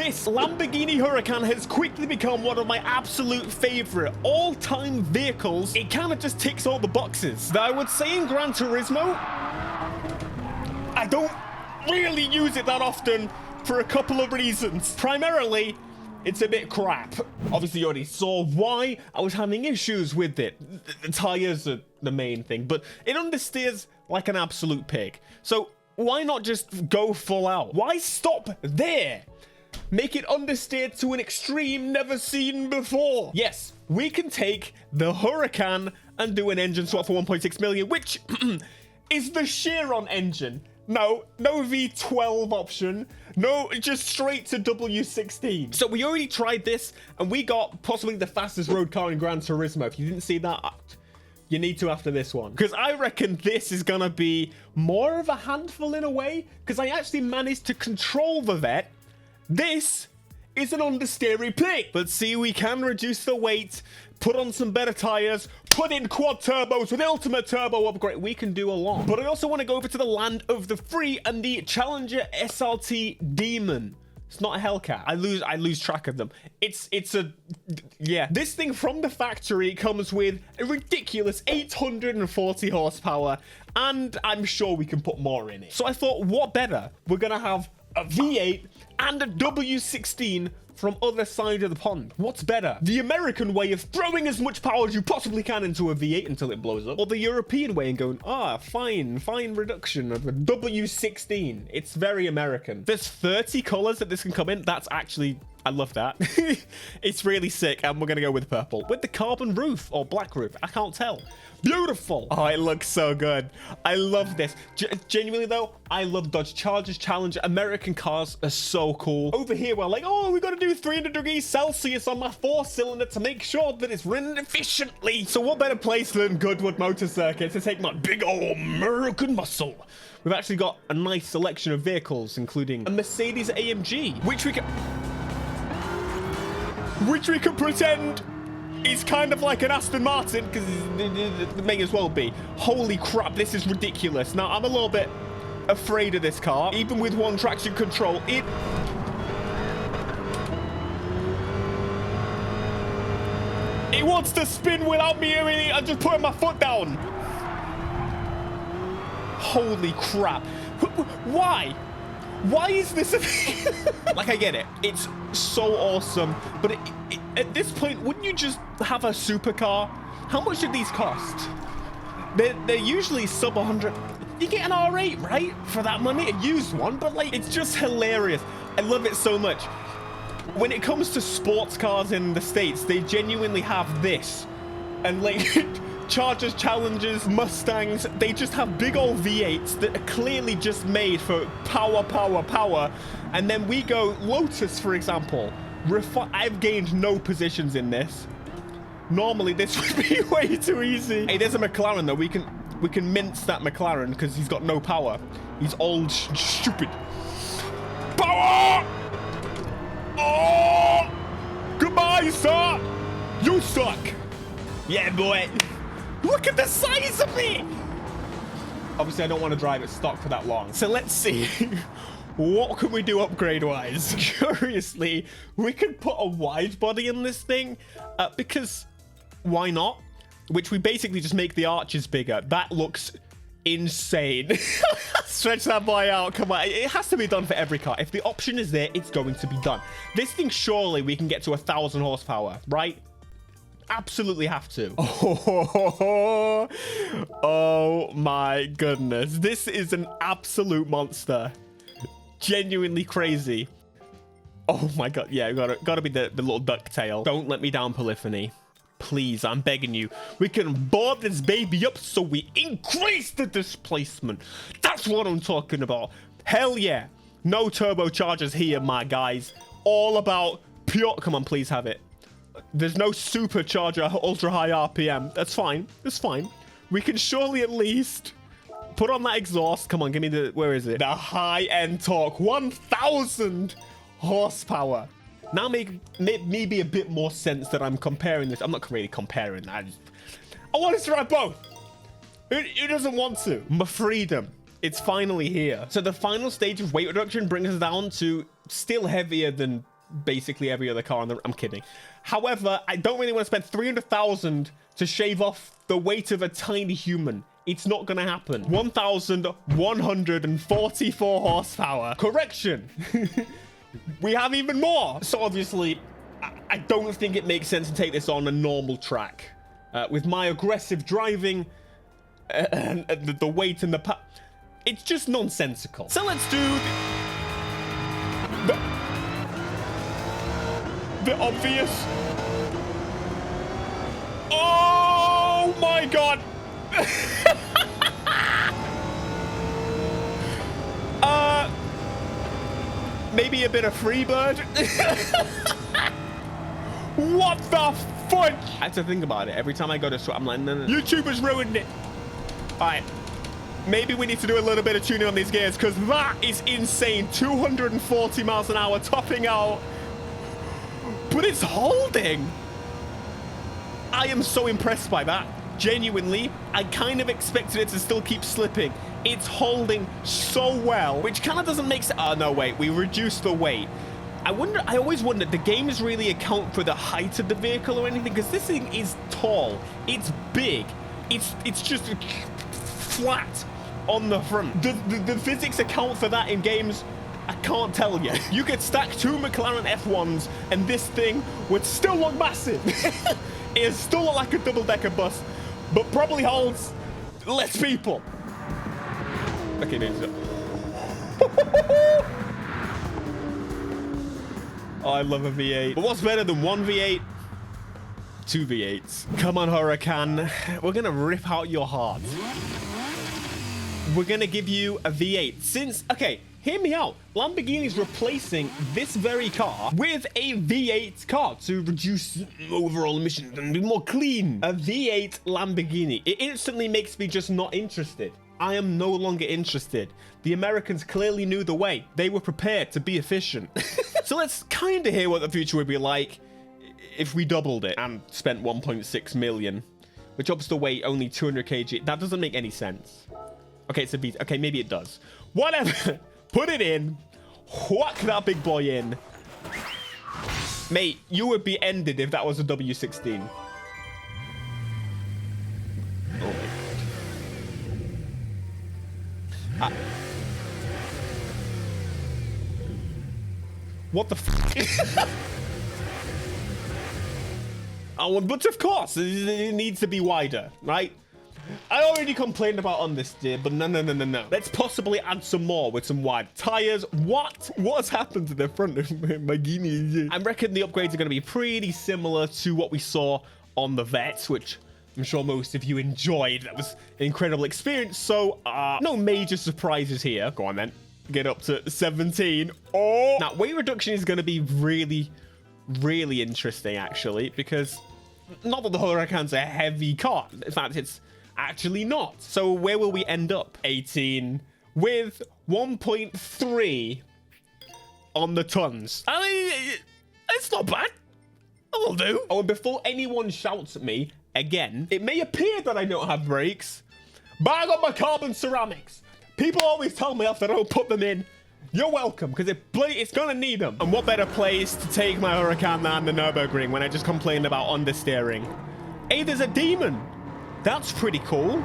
This Lamborghini Huracan has quickly become one of my absolute favorite all-time vehicles. It kind of just ticks all the boxes. Though I would say in Gran Turismo, I don't really use it that often for a couple of reasons. Primarily, it's a bit crap. Obviously, you already saw why I was having issues with it. The tires are the main thing, but it understeers like an absolute pig. So why not just go full out? Why stop there? Make it understeer to an extreme never seen before. Yes, we can take the Huracan and do an engine swap for 1.6 million, which is the Chiron engine. No V12 option. No, just straight to W16. So we already tried this, and we got possibly the fastest road car in Gran Turismo. If you didn't see that, you need to after this one. Because I reckon this is going to be more of a handful in a way, because I actually managed to control the vet. This is an understeery pig. But see, we can reduce the weight, put on some better tires, put in quad turbos with ultimate turbo upgrade. We can do a lot. But I also want to go over to the land of the free and the Challenger SRT Demon. It's not a Hellcat. I lose track of them. It's a, yeah. This thing from the factory comes with a ridiculous 840 horsepower, and I'm sure we can put more in it. So I thought, what better? We're gonna have a V8 and a W16 from other side of the pond. What's better? The American way of throwing as much power as you possibly can into a V8 until it blows up, or the European way and going, fine reduction of a W16. It's very American. There's 30 colors that this can come in. That's actually, I love that. It's really sick, and we're gonna go with purple with the carbon roof or black roof. I can't tell. Beautiful. Oh, it looks so good. I love this. Genuinely though, I love Dodge Chargers, Challenger. American cars are so cool. Over here, we're like, oh, we got to do 300 degrees Celsius on my 4-cylinder to make sure that it's running efficiently. So what better place than Goodwood Motor Circuit to take my big old American muscle? We've actually got a nice selection of vehicles, including a Mercedes AMG, which we can pretend is kind of like an Aston Martin, because it may as well be. Holy crap, this is ridiculous. Now, I'm a little bit afraid of this car. Even with one traction control, it wants to spin without me hearing it. I'm just putting my foot down. Holy crap. Why? Why is this a thing? Like, I get it. It's so awesome. But at this point, wouldn't you just have a supercar? How much do these cost? They're usually sub 100. You get an R8, right? For that money, a used one. But, like, it's just hilarious. I love it so much. When it comes to sports cars in the States, they genuinely have this. And, like... Chargers, Challengers, Mustangs, they just have big old V8s that are clearly just made for power. And then we go Lotus, for example. I've gained no positions in this. Normally, this would be way too easy. Hey, there's a McLaren, though. We can mince that McLaren because he's got no power. He's old, stupid. Power! Oh! Goodbye, sir! You suck! Yeah, boy. Look at the size of me! Obviously, I don't want to drive it stock for that long. So let's see. What can we do upgrade-wise? Curiously, we could put a wide body in this thing because why not? Which we basically just make the arches bigger. That looks insane. Stretch that boy out. Come on. It has to be done for every car. If the option is there, it's going to be done. This thing, surely we can get to 1,000 horsepower, right? Absolutely have to. Oh my goodness. This is an absolute monster. Genuinely crazy. Oh my god. Yeah, gotta be the little duck tail. Don't let me down, Polyphony. Please, I'm begging you. We can board this baby up so we increase the displacement. That's what I'm talking about. Hell yeah. No turbochargers here, my guys. All about pure... Come on, please have it. There's no supercharger, ultra high RPM. That's fine. That's fine. We can surely at least put on that exhaust. Come on, give me the... Where is it? The high-end torque. 1,000 horsepower. Now make me be a bit more sense that I'm comparing this. I'm not really comparing. I want us to ride both. Who doesn't want to? My freedom. It's finally here. So the final stage of weight reduction brings us down to still heavier than basically every other car on the... I'm kidding. However, I don't really want to spend 300,000 to shave off the weight of a tiny human. It's not going to happen. 1,144 horsepower. Correction. We have even more. So obviously, I don't think it makes sense to take this on a normal track. With my aggressive driving and the weight and the... It's just nonsensical. So let's do the obvious. Oh my God. Maybe a bit of Freebird. What the fudge? I have to think about it. Every time I go to I'm like, no. YouTubers ruined it. All right. Maybe we need to do a little bit of tuning on these gears because that is insane. 240 miles an hour topping out. But it's holding. I am so impressed by that. Genuinely, I kind of expected it to still keep slipping. It's holding so well, which kind of doesn't make sense. Oh, no, wait. We reduced the weight. I always wondered, the games really account for the height of the vehicle or anything? Because this thing is tall. It's big. It's just flat on the front. The physics account for that in games? I can't tell you. You could stack 2 McLaren F1s and this thing would still look massive. It is still look like a double-decker bus, but probably holds less people. Okay, dude. Oh, I love a V8. But what's better than 1 V8? 2 V8s. Come on, Huracan. We're gonna rip out your heart. We're gonna give you a V8. Since, okay, hear me out. Lamborghini's replacing this very car with a V8 car to reduce overall emissions and be more clean. A V8 Lamborghini. It instantly makes me just not interested. I am no longer interested. The Americans clearly knew the way. They were prepared to be efficient. So let's kind of hear what the future would be like if we doubled it and spent 1.6 million, which ups the weight only 200 kg. That doesn't make any sense. Okay, it's a beat. Okay, maybe it does. Whatever. Put it in. Whack that big boy in. Mate, you would be ended if that was a W16. Oh my God. What the f? Oh, but of course, it needs to be wider, right? I already complained about understeer, but no. Let's possibly add some more with some wide tires. What's happened to the front of my Guinea? I reckon the upgrades are going to be pretty similar to what we saw on the Vets, which I'm sure most of you enjoyed. That was an incredible experience. So no major surprises here. Go on then. Get up to 17. Oh, now weight reduction is going to be really interesting, actually, because not that the Huracan's a heavy car. In fact, it's actually not. So where will we end up? 18 with 1.3 on the tons. I mean, it's not bad. That'll do. Oh, and before anyone shouts at me again, it may appear that I don't have brakes, but I got my carbon ceramics. People always tell me if I don't put them in. You're welcome, because it's gonna need them. And what better place to take my Huracan than the Nurburgring when I just complained about understeering? Hey, there's a demon. That's pretty cool.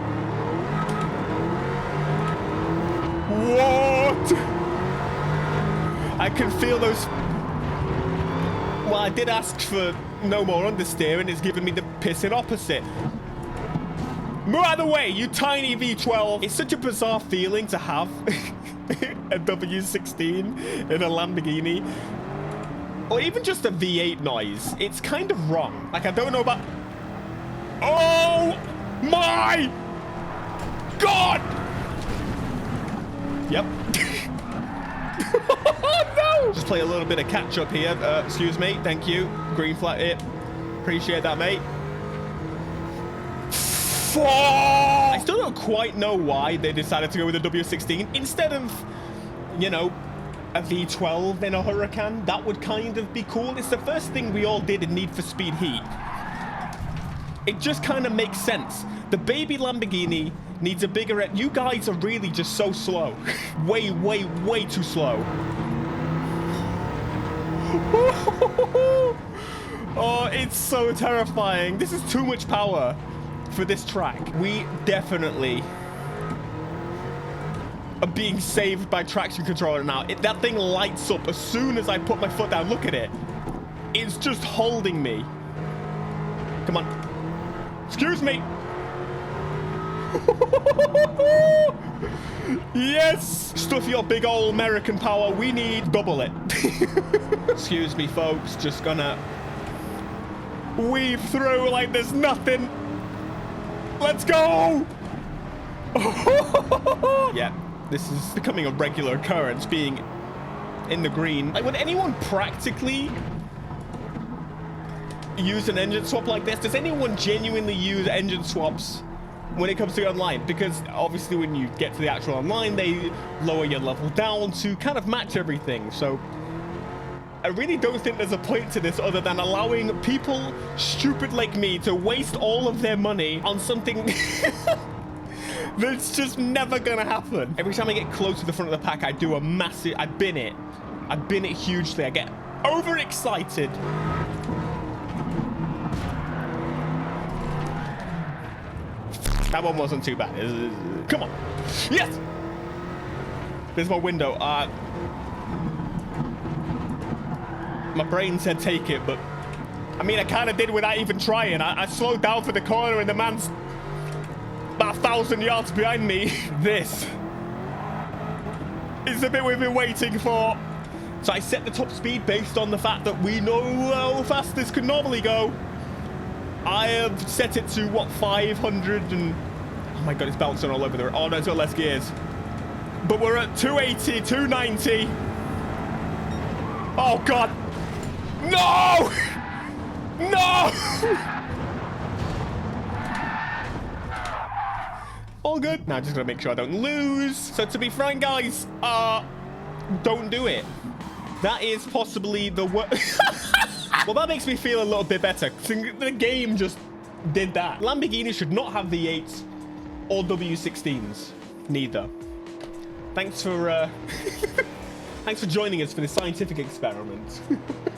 What? I can feel those. Well, I did ask for no more understeering. It's giving me the pissing opposite. Move out of the way, you tiny V12. It's such a bizarre feeling to have a W16 in a Lamborghini. Or even just a V8 noise. It's kind of wrong. Like, I don't know about... Oh my God! Yep. Oh no! Just play a little bit of catch up here. Excuse me. Thank you. Green flag here. Appreciate that, mate. I still don't quite know why they decided to go with a W16 instead of, you know, a V12 in a Huracan. That would kind of be cool. It's the first thing we all did in Need for Speed Heat. It just kind of makes sense. The baby Lamborghini needs a bigger... You guys are really just so slow. way too slow. Oh, it's so terrifying. This is too much power for this track. We definitely are being saved by traction controller now. That thing lights up as soon as I put my foot down. Look at it. It's just holding me. Come on. Excuse me. Yes. Stuff your big old American power. We need double it. Excuse me, folks. Just gonna weave through like there's nothing. Let's go. Yeah. This is becoming a regular occurrence, being in the green. Like, would anyone practically use an engine swap like this? Does anyone genuinely use engine swaps when it comes to online? Because obviously when you get to the actual online, they lower your level down to kind of match everything. So I really don't think there's a point to this other than allowing people stupid like me to waste all of their money on something that's just never gonna happen. Every time I get close to the front of the pack, I do a massive, I bin it hugely. I get overexcited. That one wasn't too bad. Come on. Yes. There's my window. My brain said take it, but I mean, I kind of did without even trying. I slowed down for the corner and the man's about 1,000 yards behind me. This is the bit we've been waiting for. So I set the top speed based on the fact that we know how fast this could normally go. I have set it to, what, 500 and... Oh my God, it's bouncing all over the... Oh no, it's got less gears. But we're at 280, 290. Oh God. No! No! All good. Now, just gotta make sure I don't lose. So to be frank, guys, don't do it. That is possibly the worst. Well, that makes me feel a little bit better. The game just did that. Lamborghini should not have V8s or W16s. Neither. Thanks for thanks for joining us for this scientific experiment.